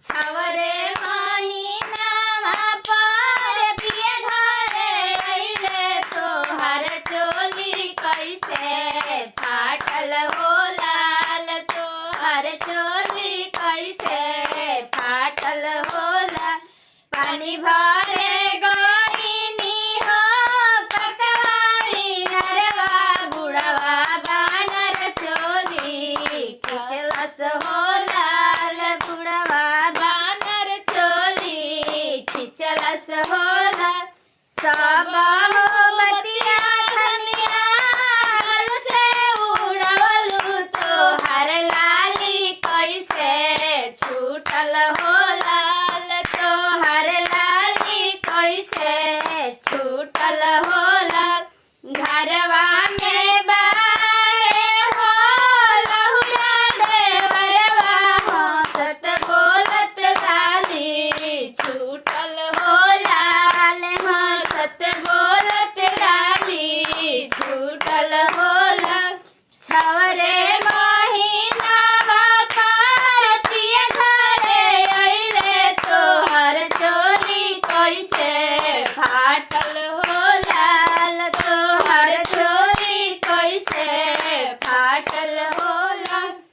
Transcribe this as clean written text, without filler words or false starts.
छवरे महीनावा पर पिया घरे अइले तोहर चोली कैसे फाटल हो लाल तोहर चोली कैसे फाटल हो लाल पानी भरे गईनी हो पकवाई नरवा बुढ़वा बानर चोली खिचलस हो लाल बुढ़वा बानर चोली खिचलस हो लाल सब मोमबत्तिया धनिया गल से उड़वलू तोहर लाली कैसे छूटल हो लाल